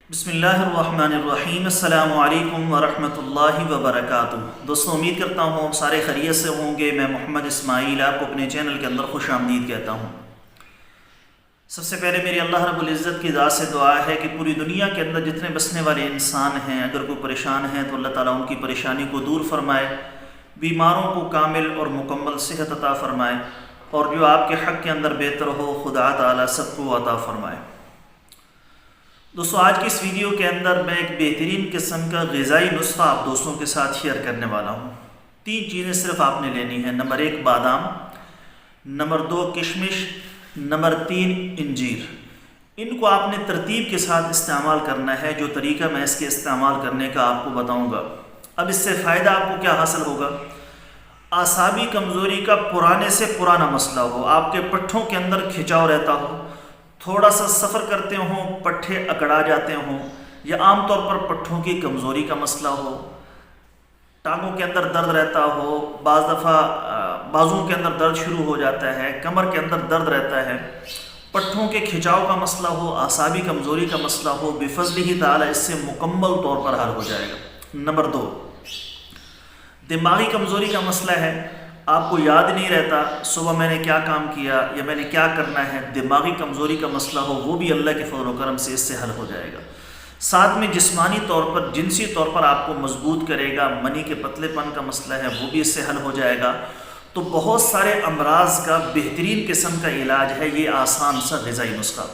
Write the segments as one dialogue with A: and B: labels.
A: بسم اللہ الرحمن الرحیم۔ السلام علیکم ورحمۃ اللہ وبرکاتہ۔ دوستوں، امید کرتا ہوں سارے خیریت سے ہوں گے۔ میں محمد اسماعیل آپ کو اپنے چینل کے اندر خوش آمدید کہتا ہوں۔ سب سے پہلے میری اللہ رب العزت کی ذات سے دعا ہے کہ پوری دنیا کے اندر جتنے بسنے والے انسان ہیں، اگر کوئی پریشان ہیں تو اللہ تعالیٰ ان کی پریشانی کو دور فرمائے، بیماروں کو کامل اور مکمل صحت عطا فرمائے، اور جو آپ کے حق کے اندر بہتر ہو خدا تعالیٰ سب کو عطا فرمائے۔ دوستو، آج کی اس ویڈیو کے اندر میں ایک بہترین قسم کا غذائی نسخہ آپ دوستوں کے ساتھ شیئر کرنے والا ہوں۔ 3 چیزیں صرف آپ نے لینی ہیں۔ نمبر 1 بادام، نمبر 2 کشمش، نمبر 3 انجیر۔ ان کو آپ نے ترتیب کے ساتھ استعمال کرنا ہے، جو طریقہ میں اس کے استعمال کرنے کا آپ کو بتاؤں گا۔ اب اس سے فائدہ آپ کو کیا حاصل ہوگا؟ اعصابی کمزوری کا پرانے سے پرانا مسئلہ ہو، آپ کے پٹھوں کے اندر کھچاؤ رہتا ہو، تھوڑا سا سفر کرتے ہوں پٹھے اکڑا جاتے ہوں، یا عام طور پر پٹھوں کی کمزوری کا مسئلہ ہو، ٹانگوں کے اندر درد رہتا ہو، بعض دفعہ بازوں کے اندر درد شروع ہو جاتا ہے، کمر کے اندر درد رہتا ہے، پٹھوں کے کھچاؤ کا مسئلہ ہو، اعصابی کمزوری کا مسئلہ ہو، بفضلہ تعالی اس سے مکمل طور پر حل ہو جائے گا۔ نمبر 2 دماغی کمزوری کا مسئلہ ہے، آپ کو یاد نہیں رہتا صبح میں نے کیا کام کیا یا میں نے کیا کرنا ہے، دماغی کمزوری کا مسئلہ ہو، وہ بھی اللہ کے فضل و کرم سے اس سے حل ہو جائے گا۔ ساتھ میں جسمانی طور پر، جنسی طور پر آپ کو مضبوط کرے گا، منی کے پتلے پن کا مسئلہ ہے وہ بھی اس سے حل ہو جائے گا۔ تو بہت سارے امراض کا بہترین قسم کا علاج ہے یہ آسان سا غذائی نسخہ۔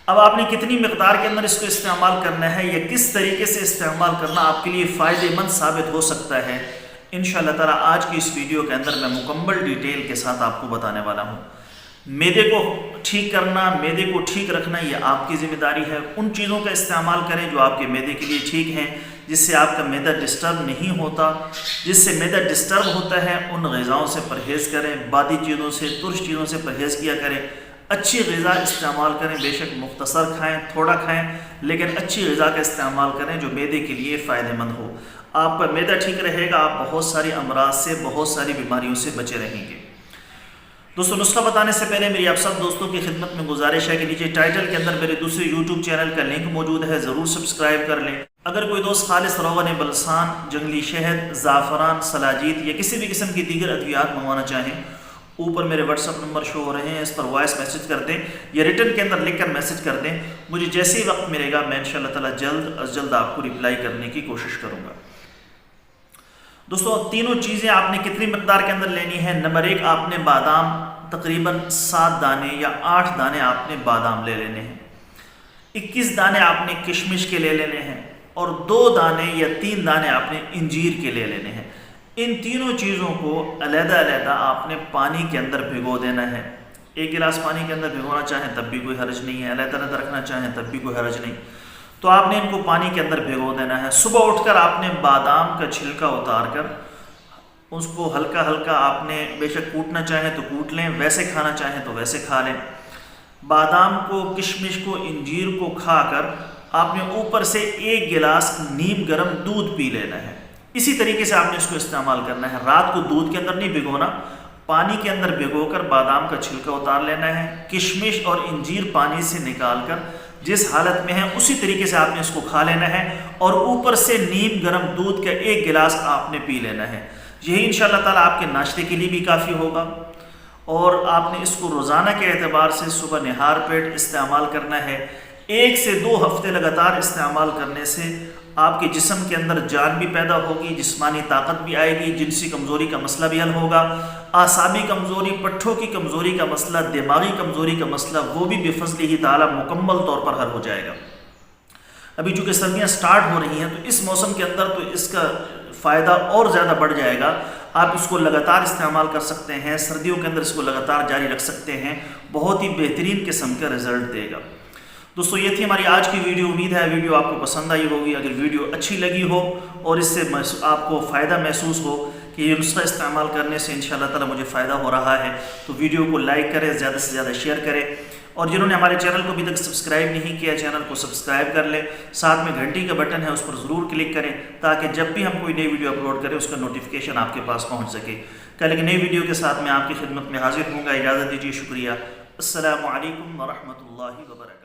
A: اب آپ نے کتنی مقدار کے اندر اس کو استعمال کرنا ہے یا کس طریقے سے استعمال کرنا آپ کے لیے فائدہ مند ثابت ہو سکتا ہے، انشاءاللہ تعالیٰ آج کی اس ویڈیو کے اندر میں مکمل ڈیٹیل کے ساتھ آپ کو بتانے والا ہوں۔ معدے کو ٹھیک کرنا، معدے کو ٹھیک رکھنا یہ آپ کی ذمہ داری ہے۔ ان چیزوں کا استعمال کریں جو آپ کے معدے کے لیے ٹھیک ہیں، جس سے آپ کا معدہ ڈسٹرب نہیں ہوتا۔ جس سے معدہ ڈسٹرب ہوتا ہے ان غذاؤں سے پرہیز کریں، بادی چیزوں سے، ترش چیزوں سے پرہیز کیا کریں۔ اچھی غذا استعمال کریں، بے شک مختصر کھائیں، تھوڑا کھائیں، لیکن اچھی غذا کا استعمال کریں جو معدے کے لیے فائدہ مند ہو۔ آپ کا معدہ ٹھیک رہے گا، آپ بہت ساری امراض سے، بہت ساری بیماریوں سے بچے رہیں گے۔ دوستو، نسخہ بتانے سے پہلے میری آپ سب دوستوں کی خدمت میں گزارش ہے کہ نیچے ٹائٹل کے اندر میرے دوسرے یوٹیوب چینل کا لنک موجود ہے، ضرور سبسکرائب کر لیں۔ اگر کوئی دوست خالص روغن بلسان، جنگلی شہد، زعفران، سلاجید یا کسی بھی قسم کی دیگر ادویات منگوانا چاہیں، اوپر میرے واٹس ایپ نمبر شو ہو رہے ہیں، اس پر وائس میسج کر دیں یا ریٹن کے اندر لکھ کر میسج کر دیں۔ مجھے جیسے ہی وقت ملے گا میں انشاءاللہ تعالی جلد از جلد آپ کو رپلائی کرنے کی کوشش کروں گا۔ دوستو، تینوں چیزیں آپ نے کتنی مقدار کے اندر لینی ہے؟ نمبر 1 آپ نے بادام تقریباً 7 دانے یا 8 دانے آپ نے بادام لے لینے ہیں، 21 دانے آپ نے کشمش کے لے لینے ہیں، اور 2 دانے یا 3 دانے آپ نے انجیر کے لے لینے ہیں۔ ان تینوں چیزوں کو علیحدہ علیحدہ آپ نے پانی کے اندر بھگو دینا ہے۔ 1 گلاس پانی کے اندر بھگونا چاہیں تب بھی کوئی حرج نہیں ہے، علیحدہ علیحدہ رکھنا چاہیں تب بھی کوئی حرج نہیں۔ تو آپ نے ان کو پانی کے اندر بھگو دینا ہے۔ صبح اٹھ کر آپ نے بادام کا چھلکا اتار کر اس کو ہلکا ہلکا آپ نے بے شک کوٹنا چاہیں تو کوٹ لیں، ویسے کھانا چاہیں تو ویسے کھا لیں۔ بادام کو، کشمش کو، انجیر کو کھا کر آپ نے اوپر سے 1 گلاس نیم گرم دودھ پی لینا ہے۔ اسی طریقے سے آپ نے اس کو استعمال کرنا ہے۔ رات کو دودھ کے اندر نہیں بھگونا، پانی کے اندر بھگو کر بادام کا چھلکا اتار لینا ہے، کشمش اور انجیر پانی سے نکال کر جس حالت میں ہے اسی طریقے سے آپ نے اس کو کھا لینا ہے، اور اوپر سے نیم گرم دودھ کا 1 گلاس آپ نے پی لینا ہے۔ یہی انشاءاللہ تعالیٰ آپ کے ناشتے کے لیے بھی کافی ہوگا، اور آپ نے اس کو روزانہ کے اعتبار سے صبح نہار پیٹ استعمال کرنا ہے۔ 1 سے 2 ہفتے لگاتار استعمال کرنے سے آپ کے جسم کے اندر جان بھی پیدا ہوگی، جسمانی طاقت بھی آئے گی، جنسی کمزوری کا مسئلہ بھی حل ہوگا، اعصابی کمزوری، پٹھوں کی کمزوری کا مسئلہ، دماغی کمزوری کا مسئلہ وہ بھی بفضلہ تعالیٰ مکمل طور پر حل ہو جائے گا۔ ابھی چونکہ سردیاں سٹارٹ ہو رہی ہیں تو اس موسم کے اندر تو اس کا فائدہ اور زیادہ بڑھ جائے گا۔ آپ اس کو لگاتار استعمال کر سکتے ہیں، سردیوں کے اندر اس کو لگاتار جاری رکھ سکتے ہیں، بہت ہی بہترین قسم کا رزلٹ دے گا۔ دوستو، یہ تھی ہماری آج کی ویڈیو۔ امید ہے ویڈیو آپ کو پسند آئی ہوگی۔ اگر ویڈیو اچھی لگی ہو اور اس سے آپ کو فائدہ محسوس ہو کہ یہ نسخہ استعمال کرنے سے انشاءاللہ تعالی مجھے فائدہ ہو رہا ہے، تو ویڈیو کو لائک کریں، زیادہ سے زیادہ شیئر کریں، اور جنہوں نے ہمارے چینل کو ابھی تک سبسکرائب نہیں کیا چینل کو سبسکرائب کر لیں، ساتھ میں گھنٹی کا بٹن ہے اس پر ضرور کلک کریں تاکہ جب بھی ہم کوئی نئی ویڈیو اپلوڈ کریں اس کا نوٹیفیکیشن آپ کے پاس پہنچ سکے۔ کل ایک نئی ویڈیو کے ساتھ میں آپ کی خدمت میں حاضر ہوں گا۔ اجازت دیجیے، شکریہ۔ السلام علیکم ورحمۃ اللہ وبرکاتہ۔